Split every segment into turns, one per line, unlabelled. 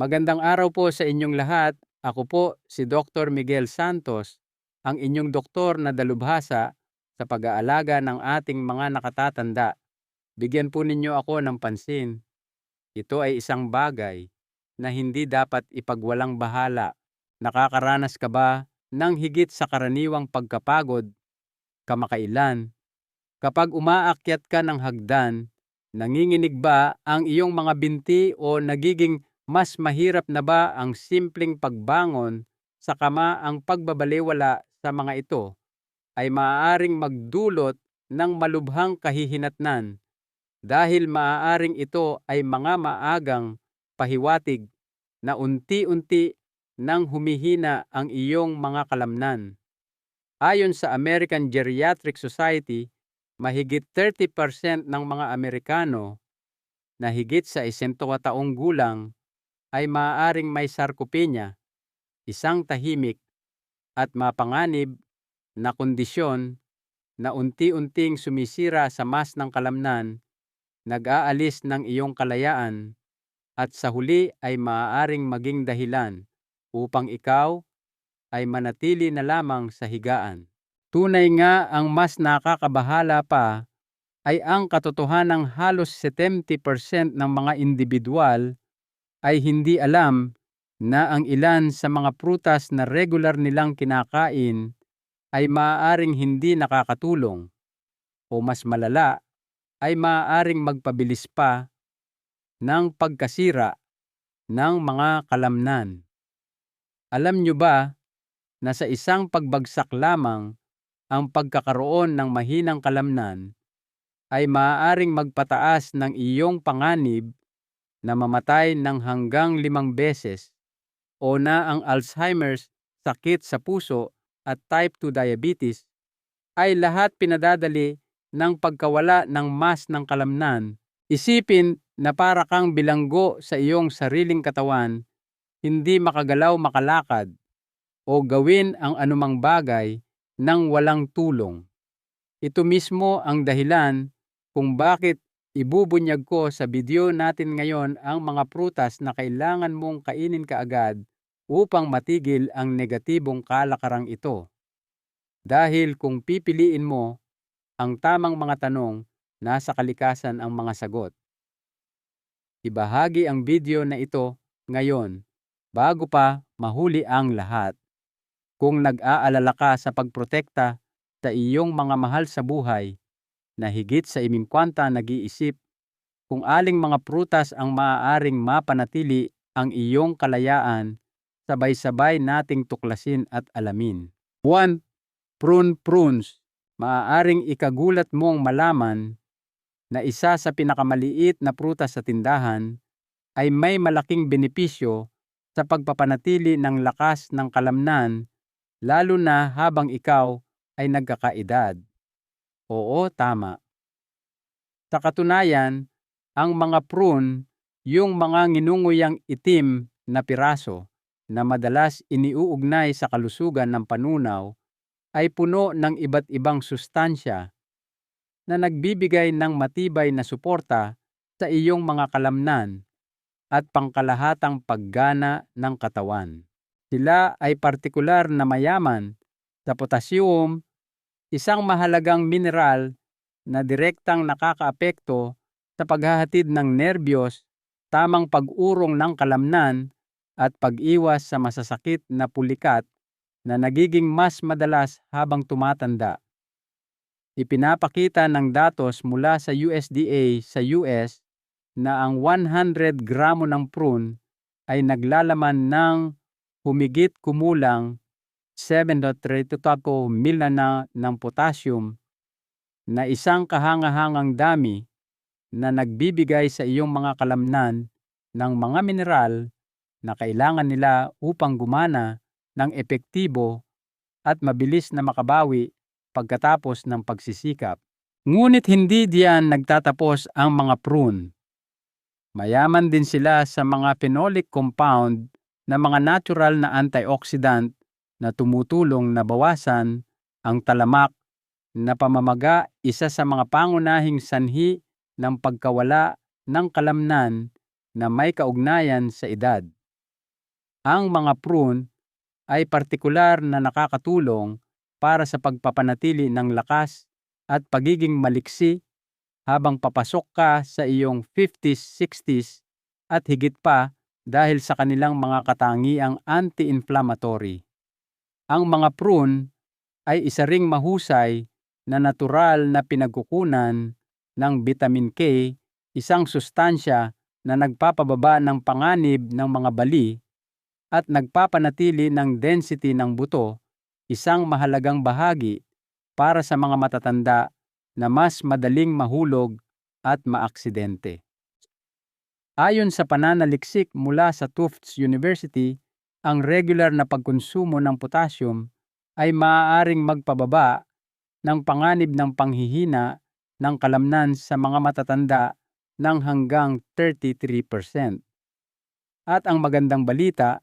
Magandang araw po sa inyong lahat. Ako po si Dr. Miguel Santos, ang inyong doktor na dalubhasa sa pag-aalaga ng ating mga nakatatanda. Bigyan po ninyo ako ng pansin. Ito ay isang bagay na hindi dapat ipagwalang bahala. Nakakaranas ka ba ng higit sa karaniwang pagkapagod kamakailan? Kapag umaakyat ka ng hagdan, nanginginig ba ang iyong mga binti o nagiging mas mahirap na ba ang simpleng pagbangon sa kama? Ang pagbabalewala sa mga ito ay maaaring magdulot ng malubhang kahihinatnan dahil maaaring ito ay mga maagang pahiwatig na unti-unti nang humihina ang iyong mga kalamnan. Ayon sa American Geriatric Society, mahigit 30% ng mga Amerikano na higit sa 100 taong gulang ay maaaring may sarcopenia, isang tahimik at mapanganib na kondisyon na unti-unting sumisira sa mas ng kalamnan, nag-aalis ng iyong kalayaan, at sa huli ay maaaring maging dahilan upang ikaw ay manatili na lamang sa higaan. Tunay nga, ang mas nakakabahala pa ay ang katotohanang halos 70% ng mga individual ay hindi alam na ang ilan sa mga prutas na regular nilang kinakain ay maaaring hindi nakakatulong o mas malala ay maaaring magpabilis pa ng pagkasira ng mga kalamnan. Alam nyo ba na sa isang pagbagsak lamang ang pagkakaroon ng mahinang kalamnan ay maaaring magpataas ng iyong panganib na mamatay ng hanggang 5 beses, o na ang Alzheimer's, sakit sa puso at type 2 diabetes ay lahat pinadadali ng pagkawala ng mas ng kalamnan. Isipin na para kang bilanggo sa iyong sariling katawan, hindi makagalaw, makalakad o gawin ang anumang bagay nang walang tulong. Ito mismo ang dahilan kung bakit ibubunyag ko sa video natin ngayon ang mga prutas na kailangan mong kainin kaagad upang matigil ang negatibong kalakarang ito. Dahil kung pipiliin mo ang tamang mga tanong, nasa kalikasan ang mga sagot. Ibahagi ang video na ito ngayon bago pa mahuli ang lahat. Kung nag-aalala ka sa pagprotekta sa iyong mga mahal sa buhay, na higit sa 50 nag-iisip kung aling mga prutas ang maaaring mapanatili ang iyong kalayaan, sabay-sabay nating tuklasin at alamin. 1. Prunes. Maaaring ikagulat mong malaman na isa sa pinakamaliit na prutas sa tindahan ay may malaking benepisyo sa pagpapanatili ng lakas ng kalamnan, lalo na habang ikaw ay nagkakaedad. Oo, tama. Sa katunayan, ang mga prune, yung mga nginunguyang itim na piraso na madalas iniuugnay sa kalusugan ng panunaw, ay puno ng iba't ibang sustansya na nagbibigay ng matibay na suporta sa iyong mga kalamnan at pangkalahatang paggana ng katawan. Sila ay partikular na mayaman sa potassium, isang mahalagang mineral na direktang nakakaapekto sa paghahatid ng nerbiyos, tamang pag-urong ng kalamnan, at pag-iwas sa masasakit na pulikat na nagiging mas madalas habang tumatanda. Ipinapakita ng datos mula sa USDA sa US na ang 100 gramo ng prune ay naglalaman ng humigit kumulang 7.32 ml ng potassium, na isang kahangahangang dami na nagbibigay sa iyong mga kalamnan ng mga mineral na kailangan nila upang gumana ng epektibo at mabilis na makabawi pagkatapos ng pagsisikap. Ngunit hindi diyan nagtatapos ang mga prune. Mayaman din sila sa mga phenolic compound na mga natural na antioxidant na tumutulong na bawasan ang talamak na pamamaga, isa sa mga pangunahing sanhi ng pagkawala ng kalamnan na may kaugnayan sa edad. Ang mga prune ay partikular na nakakatulong para sa pagpapanatili ng lakas at pagiging maliksi habang papasok ka sa iyong 50s, 60s at higit pa dahil sa kanilang mga katangiang anti-inflammatory. Ang mga prune ay isa ring mahusay na natural na pinagkukunan ng vitamin K, isang sustansya na nagpapababa ng panganib ng mga bali at nagpapanatili ng density ng buto, isang mahalagang bahagi para sa mga matatanda na mas madaling mahulog at maaksidente. Ayon sa pananaliksik mula sa Tufts University, ang regular na pagkonsumo ng potassium ay maaaring magpababa ng panganib ng panghihina ng kalamnan sa mga matatanda ng hanggang 33%. At ang magandang balita,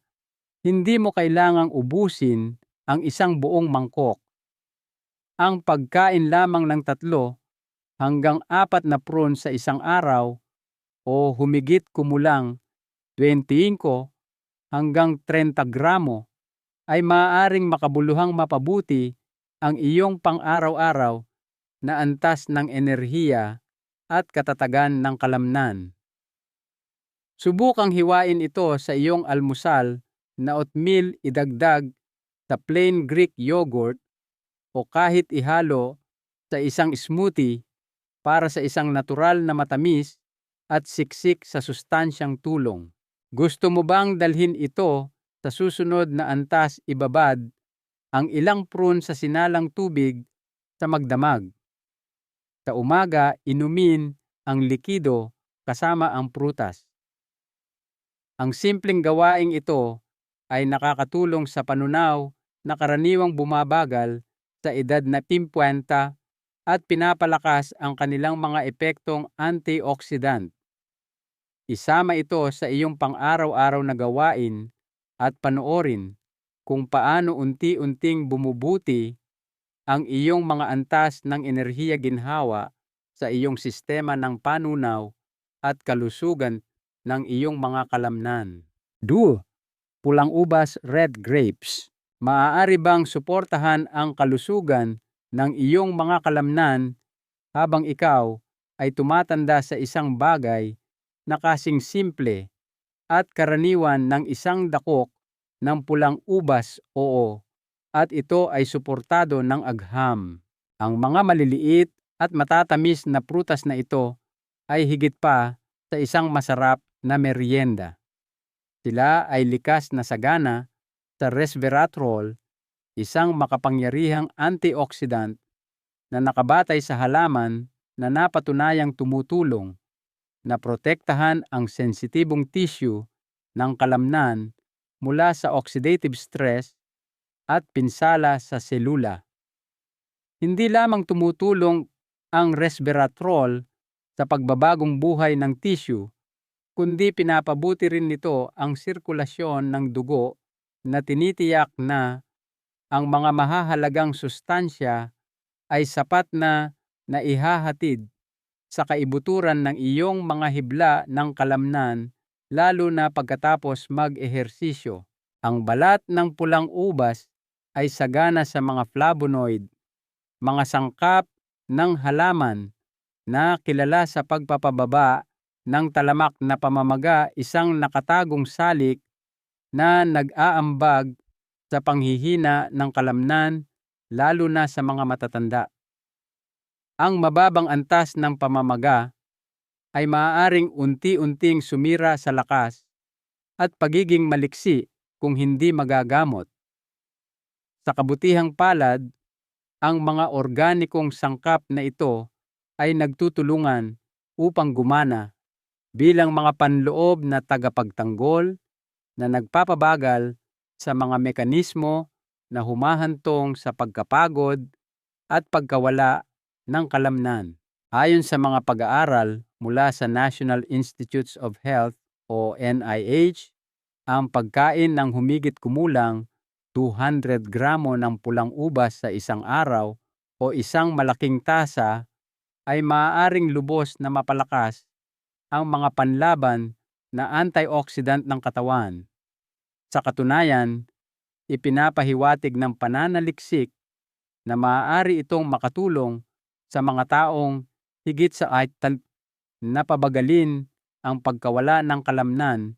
hindi mo kailangang ubusin ang isang buong mangkok. Ang pagkain lamang ng 3 hanggang 4 na prawn sa isang araw o humigit kumulang 25 hanggang 30 gramo ay maaaring makabuluhang mapabuti ang iyong pang-araw-araw na antas ng enerhiya at katatagan ng kalamnan. Subukang hiwain ito sa iyong almusal na oatmeal idagdag sa plain Greek yogurt o kahit ihalo sa isang smoothie para sa isang natural na matamis at siksik sa sustansyang tulong. Gusto mo bang dalhin ito sa susunod na antas ibabad ang ilang prawn sa sinalang tubig sa magdamag? Sa umaga, inumin ang likido kasama ang prutas. Ang simpleng gawaing ito ay nakakatulong sa panunaw na karaniwang bumabagal sa edad na 50 at pinapalakas ang kanilang mga epektong antioxidant. Isama ito sa iyong pang-araw-araw na gawain at panoorin kung paano unti-unting bumubuti ang iyong mga antas ng enerhiya ginhawa sa iyong sistema ng panunaw at kalusugan ng iyong mga kalamnan. 2. Pulang ubas, red grapes. Maaari bang suportahan ang kalusugan ng iyong mga kalamnan habang ikaw ay tumatanda sa isang bagay na kasing simple at karaniwan ng isang dakok ng pulang ubas? Oo, at ito ay suportado ng agham. Ang mga maliliit at matatamis na prutas na ito ay higit pa sa isang masarap na merienda. Sila ay likas na sagana sa resveratrol, isang makapangyarihang antioxidant na nakabatay sa halaman na napatunayang tumutulong na protektahan ang sensitibong tissue ng kalamnan mula sa oxidative stress at pinsala sa selula. Hindi lamang tumutulong ang resveratrol sa pagbabagong buhay ng tissue, kundi pinapabuti rin nito ang sirkulasyon ng dugo na tinitiyak na ang mga mahahalagang sustansya ay sapat na naihahatid sa kaibuturan ng iyong mga hibla ng kalamnan, lalo na pagkatapos mag-ehersisyo. Ang balat ng pulang ubas ay sagana sa mga flavonoid, mga sangkap ng halaman na kilala sa pagpapababa ng talamak na pamamaga, isang nakatagong salik na nag-aambag sa panghihina ng kalamnan lalo na sa mga matatanda. Ang mababang antas ng pamamaga ay maaaring unti-unting sumira sa lakas at pagiging maliksi kung hindi magagamot. Sa kabutihang palad, ang mga organikong sangkap na ito ay nagtutulungan upang gumana bilang mga panloob na tagapagtanggol na nagpapabagal sa mga mekanismo na humahantong sa pagkapagod at pagkawala ng kalamnan. Ayon sa mga pag-aaral mula sa National Institutes of Health o NIH, ang pagkain ng humigit kumulang 200 gramo ng pulang ubas sa isang araw o isang malaking tasa ay maaaring lubos na mapalakas ang mga panlaban na antioxidant ng katawan. Sa katunayan, ipinapahiwatig ng pananaliksik na maaari itong makatulong sa mga taong higit sa napabagalin ang pagkawala ng kalamnan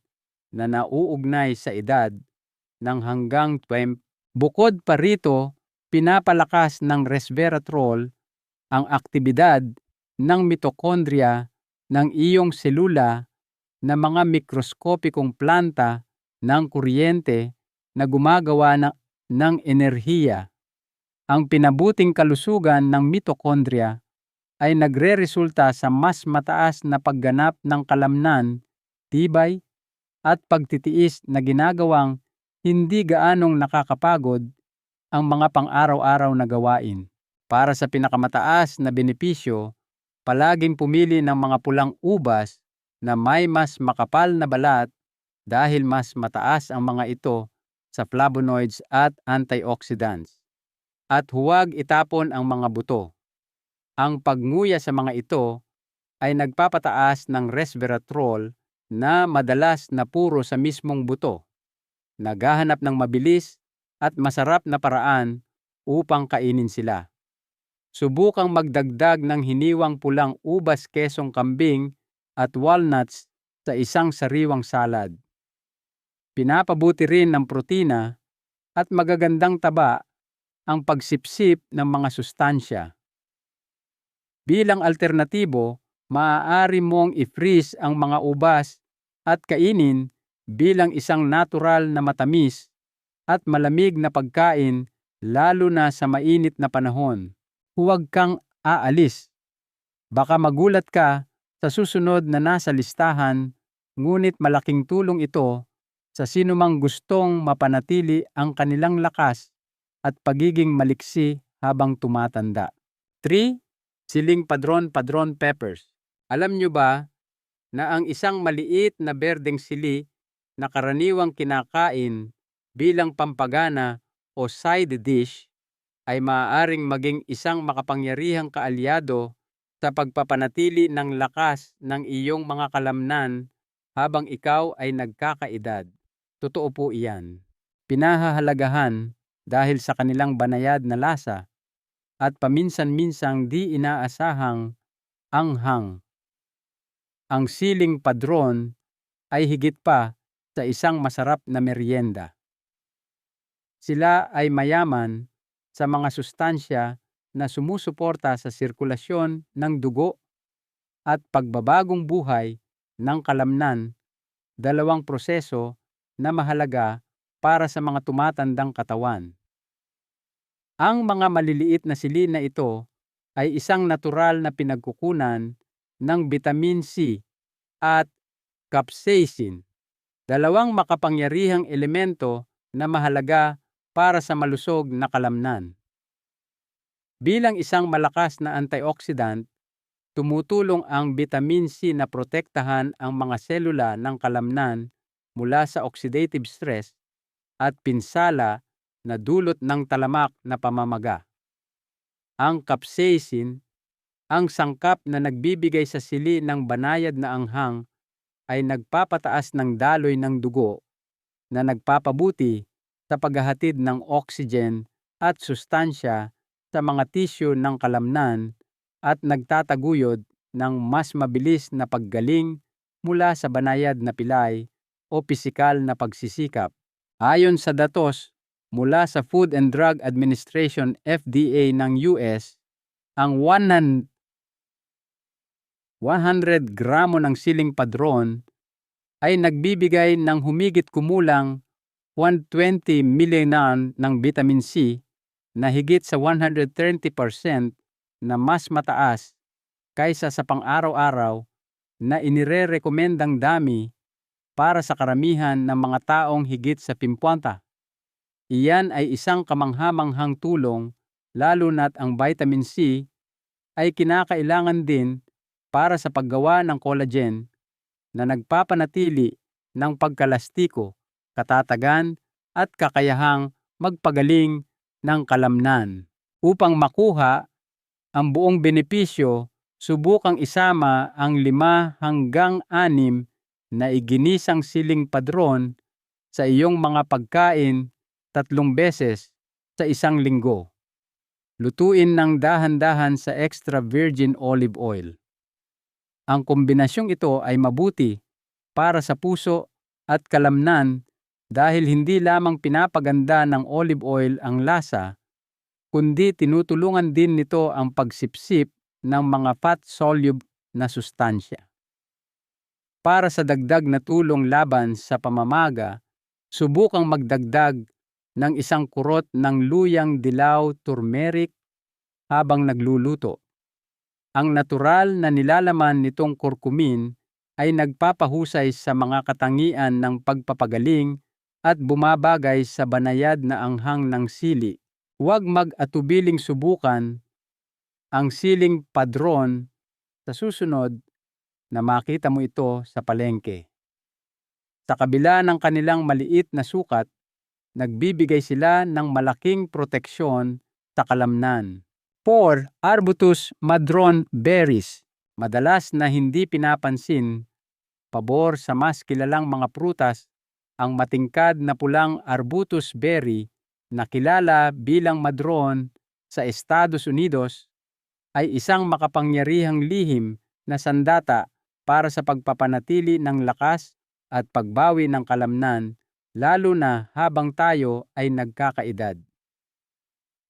na nauugnay sa edad ng hanggang 20. Bukod pa rito, pinapalakas ng resveratrol ang aktibidad ng mitokondriya ng iyong selula na mga mikroskopikong planta ng kuryente na gumagawa ng enerhiya. Ang pinabuting kalusugan ng mitokondriya ay nagreresulta sa mas mataas na pagganap ng kalamnan, tibay, at pagtitiis na ginagawang hindi gaanong nakakapagod ang mga pang-araw-araw na gawain. Para sa pinakamataas na benepisyo, palaging pumili ng mga pulang ubas na may mas makapal na balat dahil mas mataas ang mga ito sa flavonoids at antioxidants. At huwag itapon ang mga buto. Ang pagnguya sa mga ito ay nagpapataas ng resveratrol na madalas na puro sa mismong buto. Naghahanap ng mabilis at masarap na paraan upang kainin sila. Subukang magdagdag ng hiniwang pulang ubas kesong kambing at walnuts sa isang sariwang salad. Pinapabuti rin ng protina at magagandang taba ang pagsipsip ng mga sustansya. Bilang alternatibo, maaari mong i-freeze ang mga ubas at kainin bilang isang natural na matamis at malamig na pagkain lalo na sa mainit na panahon. Huwag kang aalis. Baka magulat ka sa susunod na nasa listahan, ngunit malaking tulong ito sa sinumang gustong mapanatili ang kanilang lakas at pagiging maliksi habang tumatanda. 3. Siling padron peppers. Alam nyo ba na ang isang maliit na berdeng sili na karaniwang kinakain bilang pampagana o side dish ay maaaring maging isang makapangyarihang kaalyado sa pagpapanatili ng lakas ng iyong mga kalamnan habang ikaw ay nagkakaedad. Totoo po iyan. Pinahahalagahan dahil sa kanilang banayad na lasa at paminsan-minsang di inaasahang anghang. Ang siling padron ay higit pa sa isang masarap na merienda. Sila ay mayaman sa mga sustansya na sumusuporta sa sirkulasyon ng dugo at pagbabagong buhay ng kalamnan, dalawang proseso na mahalaga para sa mga tumatandang katawan. Ang mga maliliit na sili na ito ay isang natural na pinagkukunan ng vitamin C at capsaicin, dalawang makapangyarihang elemento na mahalaga para sa malusog na kalamnan. Bilang isang malakas na antioxidant, tumutulong ang vitamin C na protektahan ang mga selula ng kalamnan mula sa oxidative stress at pinsala na dulot ng talamak na pamamaga. Ang capsaicin, ang sangkap na nagbibigay sa sili ng banayad na anghang, ay nagpapataas ng daloy ng dugo na nagpapabuti sa paghahatid ng oxygen at sustansya sa mga tisyo ng kalamnan at nagtataguyod ng mas mabilis na paggaling mula sa banayad na pilay o pisikal na pagsisikap. Ayon sa datos mula sa Food and Drug Administration FDA ng US, ang 100 gramo ng siling padron ay nagbibigay ng humigit kumulang 120 million ng vitamin C na higit sa 130% na mas mataas kaysa sa pang-araw-araw na inirerekomendang dami para sa karamihan ng mga taong higit sa 50. Iyan ay isang kamangha-manghang tulong lalo na't ang vitamin C ay kinakailangan din para sa paggawa ng collagen na nagpapanatili ng pagkalastiko, katatagan at kakayahang magpagaling ng kalamnan. Upang makuha ang buong benepisyo, subukang isama ang 5 hanggang 6 na iginisang siling padron sa iyong mga pagkain 3 beses sa isang linggo. Lutuin ng dahan-dahan sa extra virgin olive oil. Ang kombinasyong ito ay mabuti para sa puso at kalamnan dahil hindi lamang pinapaganda ng olive oil ang lasa, kundi tinutulungan din nito ang pagsipsip ng mga fat-soluble na sustansya. Para sa dagdag na tulong laban sa pamamaga, subukang magdagdag ng 1 kurot ng luyang dilaw turmeric habang nagluluto. Ang natural na nilalaman nitong kurkumin ay nagpapahusay sa mga katangian ng pagpapagaling at bumabagay sa banayad na anghang ng sili. Huwag mag-atubiling subukan ang siling padron sa susunod na makita mo ito sa palengke. Sa kabila ng kanilang maliit na sukat, nagbibigay sila ng malaking proteksyon sa kalamnan. 4. Arbutus madron berries. Madalas na hindi pinapansin, pabor sa mas kilalang mga prutas, ang matingkad na pulang arbutus berry na kilala bilang madron sa Estados Unidos ay isang makapangyarihang lihim na sandata para sa pagpapanatili ng lakas at pagbawi ng kalamnan, lalo na habang tayo ay nagkakaedad.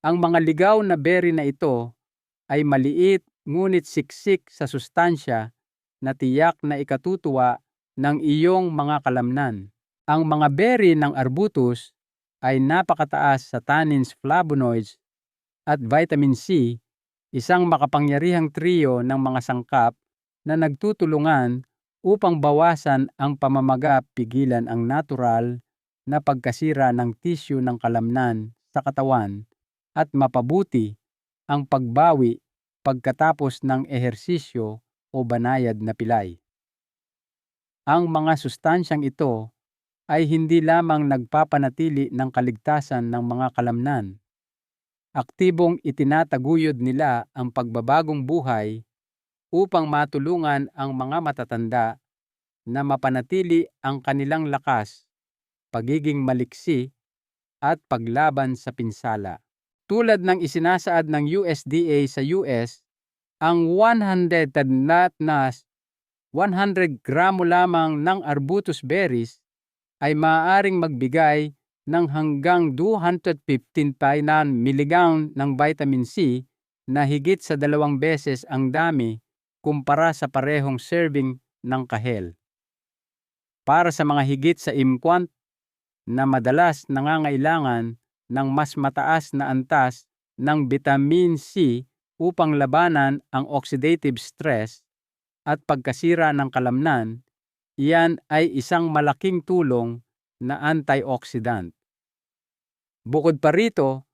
Ang mga ligaw na berry na ito ay maliit ngunit siksik sa sustansya na tiyak na ikatutuwa ng iyong mga kalamnan. Ang mga berry ng arbutus ay napakataas sa tannins, flavonoids at vitamin C, isang makapangyarihang trio ng mga sangkap na nagtutulungan upang bawasan ang pamamaga, pigilan ang natural na pagkasira ng tissue ng kalamnan sa katawan at mapabuti ang pagbawi pagkatapos ng ehersisyo o banayad na pilay. Ang mga sustansyang ito ay hindi lamang nagpapanatili ng kaligtasan ng mga kalamnan. Aktibong itinataguyod nila ang pagbabagong buhay upang matulungan ang mga matatanda na mapanatili ang kanilang lakas, pagiging maliksi at paglaban sa pinsala. Tulad ng isinasaad ng USDA sa US, ang 100 gramo lamang ng arbutus berries ay maaaring magbigay ng hanggang 215 mg ng vitamin C na higit sa 2 beses ang dami kumpara sa parehong serving ng kahel. Para sa mga higit sa imkwant na madalas nangangailangan ng mas mataas na antas ng vitamin C upang labanan ang oxidative stress at pagkasira ng kalamnan, iyan ay isang malaking tulong na antioxidant. Bukod pa rito,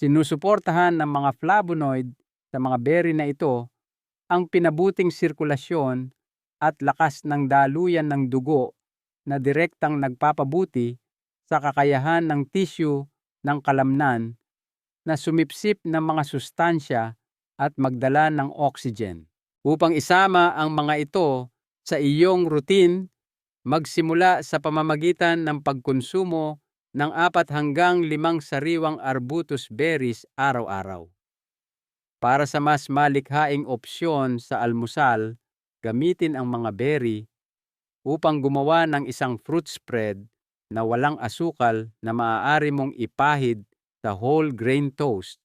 sinusuportahan ng mga flavonoid sa mga berry na ito ang pinabuting sirkulasyon at lakas ng daluyan ng dugo na direktang nagpapabuti sa kakayahan ng tissue ng kalamnan na sumipsip ng mga sustansya at magdala ng oxygen. Upang isama ang mga ito sa iyong routine, magsimula sa pamamagitan ng pagkonsumo ng 4 hanggang 5 sariwang arbutus berries araw-araw. Para sa mas malikhaing opsyon sa almusal, gamitin ang mga berry upang gumawa ng isang fruit spread na walang asukal na maaari mong ipahid sa whole grain toast.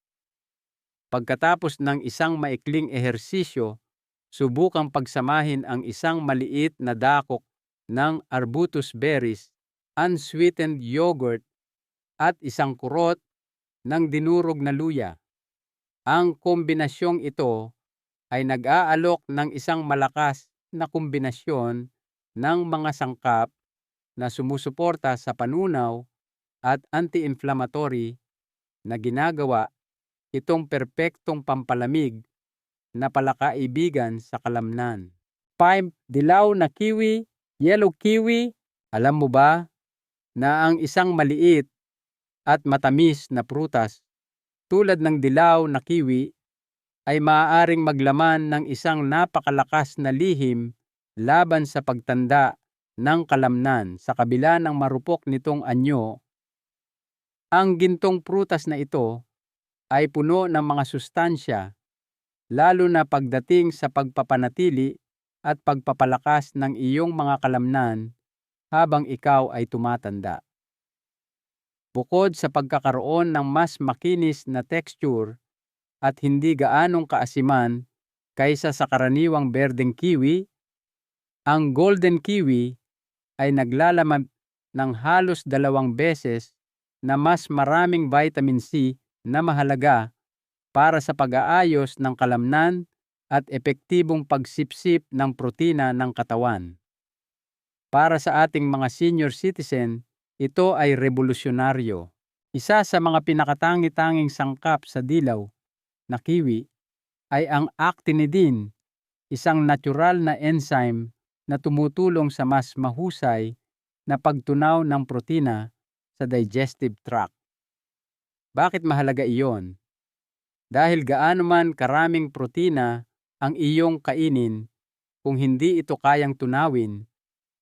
Pagkatapos ng isang maikling ehersisyo, subukang pagsamahin ang isang maliit na dakok ng arbutus berries, unsweetened yogurt at 1 kurot ng dinurog na luya. Ang kombinasyong ito ay nag-aalok ng isang malakas na kombinasyon ng mga sangkap na sumusuporta sa panunaw at anti-inflammatory na ginagawa itong perpektong pampalamig na palakaibigan sa kalamnan. 5. Dilaw na kiwi, yellow kiwi. Alam mo ba na ang isang maliit at matamis na prutas tulad ng dilaw na kiwi ay maaaring maglaman ng isang napakalakas na lihim laban sa pagtanda ng kalamnan sa kabila ng marupok nitong anyo. Ang gintong prutas na ito ay puno ng mga sustansya, lalo na pagdating sa pagpapanatili at pagpapalakas ng iyong mga kalamnan habang ikaw ay tumatanda. Bukod sa pagkakaroon ng mas makinis na texture at hindi gaanong kaasiman kaysa sa karaniwang berdeng kiwi, ang golden kiwi ay naglalaman ng halos 2 beses na mas maraming vitamin C na mahalaga para sa pag-aayos ng kalamnan at epektibong pagsipsip ng protina ng katawan. Para sa ating mga senior citizen, ito ay revolusyonaryo. Isa sa mga pinakatangi-tanging sangkap sa dilaw na kiwi ay ang actinidin, isang natural na enzyme na tumutulong sa mas mahusay na pagtunaw ng protina sa digestive tract. Bakit mahalaga iyon? Dahil gaano man karaming protina ang iyong kainin, kung hindi ito kayang tunawin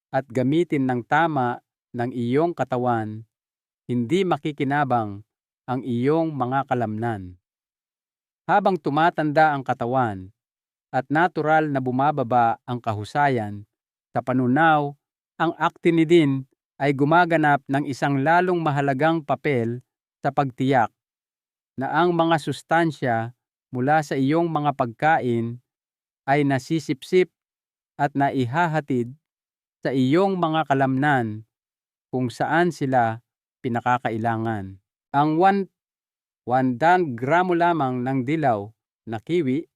at gamitin ng tama ng iyong katawan, hindi makikinabang ang iyong mga kalamnan. Habang tumatanda ang katawan at natural na bumababa ang kahusayan, sa panunaw, ang actinidin ay gumaganap ng isang lalong mahalagang papel sa pagtiyak na ang mga sustansya mula sa iyong mga pagkain ay nasisipsip at naihahatid sa iyong mga kalamnan kung saan sila pinakakailangan. Ang 100 gramo lamang ng dilaw na kiwi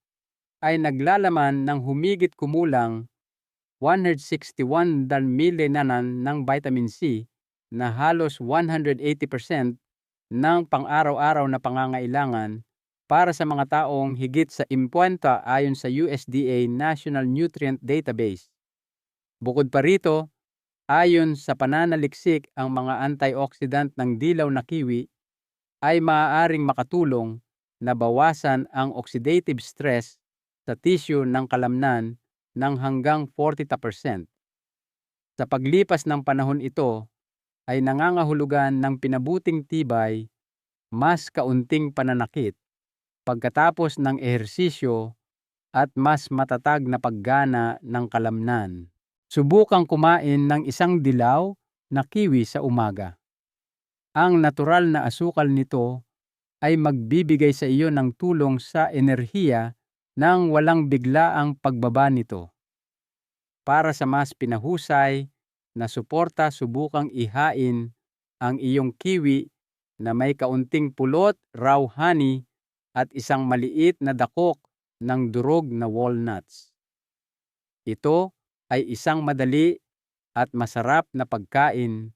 ay naglalaman ng humigit kumulang 161 milinanan ng vitamin C na halos 180% ng pang-araw-araw na pangangailangan para sa mga taong higit sa 50 ayon sa USDA National Nutrient Database. Bukod pa rito, ayon sa pananaliksik, ang mga antioxidant ng dilaw na kiwi ay maaaring makatulong na bawasan ang oxidative stress sa tissue ng kalamnan ng hanggang 40%. Sa paglipas ng panahon ito ay nangangahulugan ng pinabuting tibay, mas kaunting pananakit pagkatapos ng ehersisyo at mas matatag na paggana ng kalamnan. Subukang kumain ng isang dilaw na kiwi sa umaga. Ang natural na asukal nito ay magbibigay sa iyo ng tulong sa enerhiya nang walang biglaang pagbaba nito. Para sa mas pinahusay na suporta, subukang ihain ang iyong kiwi na may kaunting pulot, raw honey at isang maliit na dakok ng durog na walnuts. Ito ay isang madali at masarap na pagkain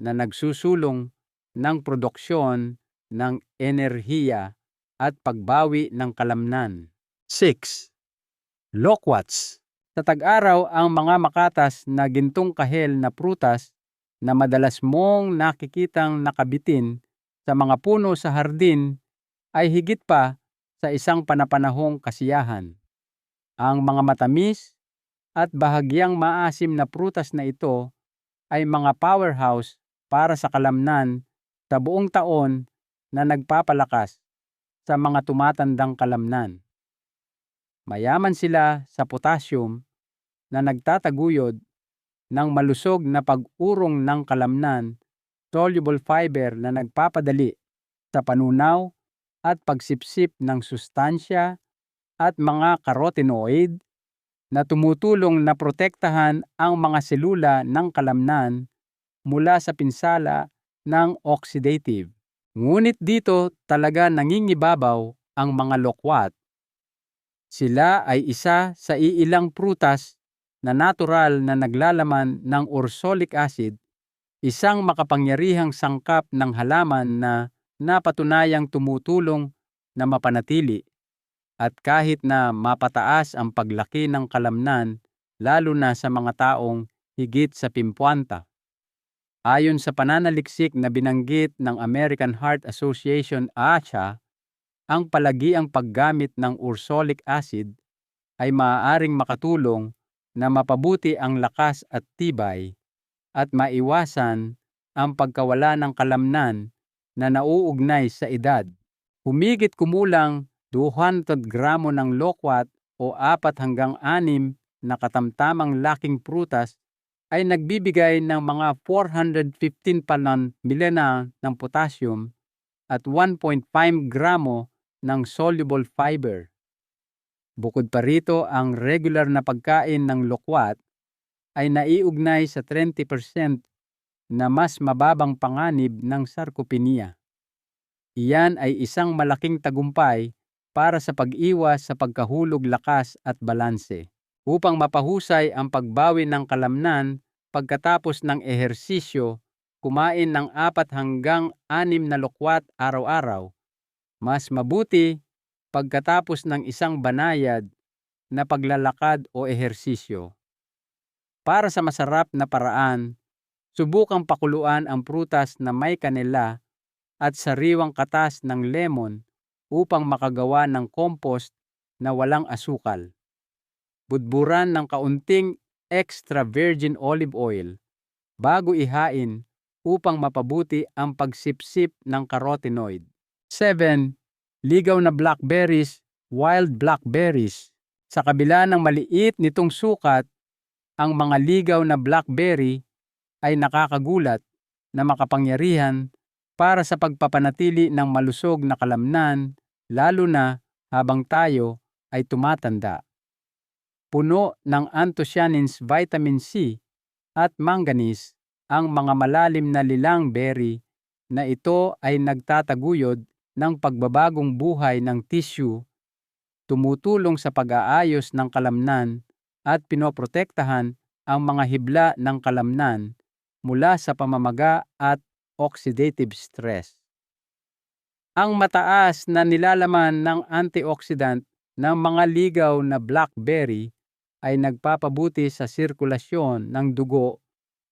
na nagsusulong ng produksyon ng enerhiya at pagbawi ng kalamnan. 6. Loquats. Sa tag-araw, ang mga makatas na gintong kahel na prutas na madalas mong nakikitang nakabitin sa mga puno sa hardin ay higit pa sa isang panapanahong kasiyahan. Ang mga matamis at bahagyang maasim na prutas na ito ay mga powerhouse para sa kalamnan sa buong taon na nagpapalakas sa mga tumatandang kalamnan. Mayaman sila sa potassium na nagtataguyod ng malusog na pag-urong ng kalamnan, soluble fiber na nagpapadali sa panunaw at pagsipsip ng sustansya at mga carotenoid na tumutulong na protektahan ang mga selula ng kalamnan mula sa pinsala ng oxidative. Ngunit dito talaga nangingibabaw ang mga loquat. Sila ay isa sa iilang prutas na natural na naglalaman ng ursolic acid, isang makapangyarihang sangkap ng halaman na napatunayang tumutulong na mapanatili at kahit na mapataas ang paglaki ng kalamnan, lalo na sa mga taong higit sa 50. Ayon sa pananaliksik na binanggit ng American Heart Association AHA, ang palagiang paggamit ng ursolic acid ay maaaring makatulong na mapabuti ang lakas at tibay at maiwasan ang pagkawala ng kalamnan na nauugnay sa edad. Humigit kumulang 200 gramo ng lokwat o 4 hanggang 6 na katamtamang laking prutas ay nagbibigay ng mga 415 milena ng potassium at 1.5 gramo ng soluble fiber. Bukod pa rito, ang regular na pagkain ng lokwat ay naiugnay sa 30% na mas mababang panganib ng sarcopenia. Iyan ay isang malaking tagumpay para sa pag-iwas sa pagkahulog lakas at balanse. Upang mapahusay ang pagbawi ng kalamnan pagkatapos ng ehersisyo, kumain ng 4 hanggang 6 na lokwat araw-araw. Mas mabuti pagkatapos ng isang banayad na paglalakad o ehersisyo. Para sa masarap na paraan, subukang pakuluan ang prutas na may kanela at sariwang katas ng lemon upang makagawa ng compost na walang asukal. Budburan ng kaunting extra virgin olive oil bago ihain upang mapabuti ang pagsipsip ng carotenoid. 7. Ligaw na blackberries, wild blackberries. Sa kabila ng maliit nitong sukat, ang mga ligaw na blackberry ay nakakagulat na makapangyarihan para sa pagpapanatili ng malusog na kalamnan, lalo na habang tayo ay tumatanda. Puno ng anthocyanins, vitamin C at manganese ang mga malalim na lilang berry na ito ay nagtataguyod ng pagbabagong buhay ng tissue, tumutulong sa pag-aayos ng kalamnan at pinoprotektahan ang mga hibla ng kalamnan mula sa pamamaga at oxidative stress. Ang mataas na nilalaman ng antioxidant ng mga ligaw na blackberry ay nagpapabuti sa sirkulasyon ng dugo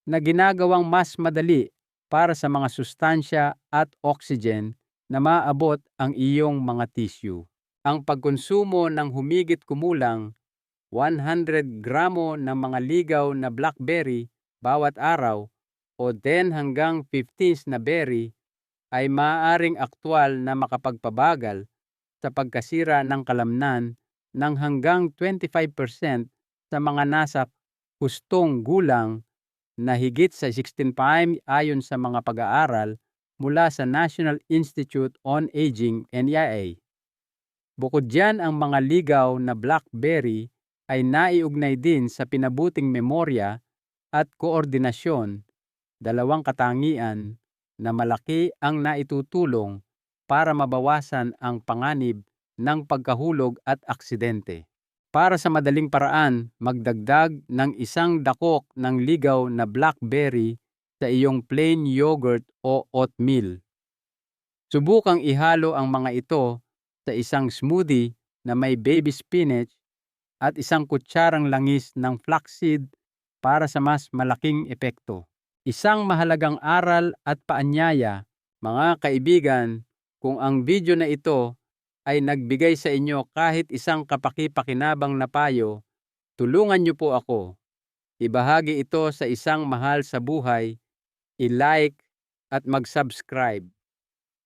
na ginagawang mas madali para sa mga sustansya at oxygen na maabot ang iyong mga tissue. Ang pagkonsumo ng humigit kumulang 100 gramo ng mga ligaw na blackberry bawat araw o 10 hanggang 15 na berry ay maaaring aktwal na makapagpabagal sa pagkasira ng kalamnan ng hanggang 25% sa mga nasa hustong gulang na higit sa 16 ayon sa mga pag-aaral mula sa National Institute on Aging NIA. Bukod diyan, ang mga ligaw na blackberry ay naiugnay din sa pinabuting memorya at koordinasyon, dalawang katangian na malaki ang naitutulong para mabawasan ang panganib ng pagkahulog at aksidente. Para sa madaling paraan, magdagdag ng 1 dakok ng ligaw na blackberry sa iyong plain yogurt o oatmeal. Subukang ihalo ang mga ito sa isang smoothie na may baby spinach at 1 kutsarang langis ng flaxseed para sa mas malaking epekto. Isang mahalagang aral at paanyaya, mga kaibigan, kung ang video na ito ay nagbigay sa inyo kahit isang kapaki-pakinabang na payo, tulungan niyo po ako. Ibahagi ito sa isang mahal sa buhay, i-like at mag-subscribe.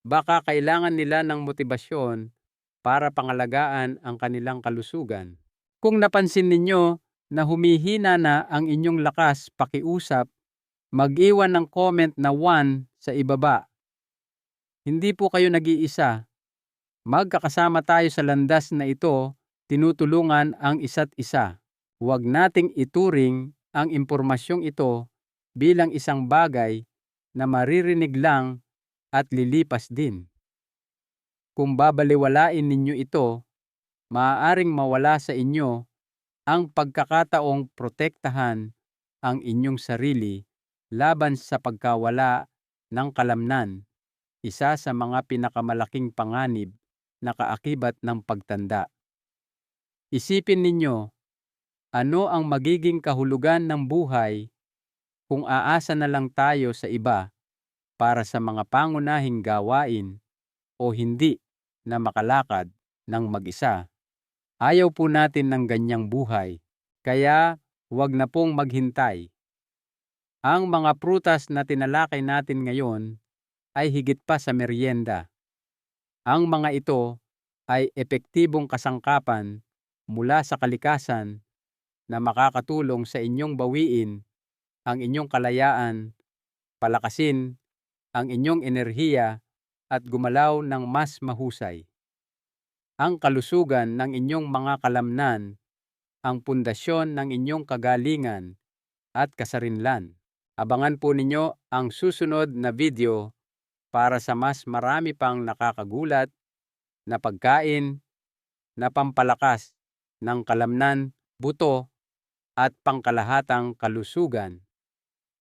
Baka kailangan nila ng motibasyon para pangalagaan ang kanilang kalusugan. Kung napansin ninyo na humihina na ang inyong lakas pakiusap, mag-iwan ng comment na 1 sa ibaba. Hindi po kayo nag-iisa. Magkakasama tayo sa landas na ito, tinutulungan ang isa't isa. Huwag nating ituring ang impormasyong ito bilang isang bagay na maririnig lang at lilipas din. Kung babaliwalain ninyo ito, maaaring mawala sa inyo ang pagkakataong protektahan ang inyong sarili laban sa pagkawala ng kalamnan, isa sa mga pinakamalaking panganib na kaakibat ng pagtanda. Isipin ninyo, ano ang magiging kahulugan ng buhay kung aasa na lang tayo sa iba para sa mga pangunahing gawain o hindi na makalakad ng mag-isa? Ayaw po natin ng ganyang buhay. Kaya huwag na pong maghintay. Ang mga prutas na tinalakay natin ngayon ay higit pa sa merienda. Ang mga ito ay epektibong kasangkapan mula sa kalikasan na makakatulong sa inyong bawiin ang inyong kalayaan, palakasin ang inyong enerhiya at gumalaw ng mas mahusay. Ang kalusugan ng inyong mga kalamnan ang pundasyon ng inyong kagalingan at kasarinlan. Abangan po ninyo ang susunod na video para sa mas marami pang nakakagulat na pagkain na pampalakas ng kalamnan, buto at pangkalahatang kalusugan.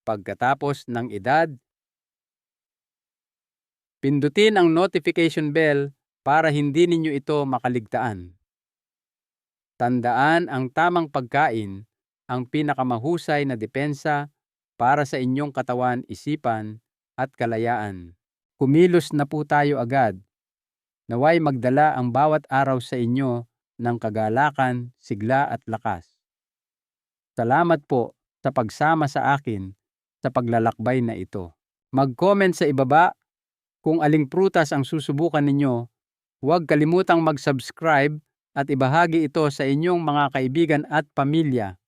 Pagkatapos ng edad, pindutin ang notification bell para hindi ninyo ito makaligtaan. Tandaan ang tamang pagkain ang pinakamahusay na depensa para sa inyong katawan, isipan at kalayaan. Kumilos na po tayo agad. Naway magdala ang bawat araw sa inyo ng kagalakan, sigla at lakas. Salamat po sa pagsama sa akin sa paglalakbay na ito. Mag-comment sa ibaba kung aling prutas ang susubukan ninyo. Huwag kalimutang mag-subscribe at ibahagi ito sa inyong mga kaibigan at pamilya.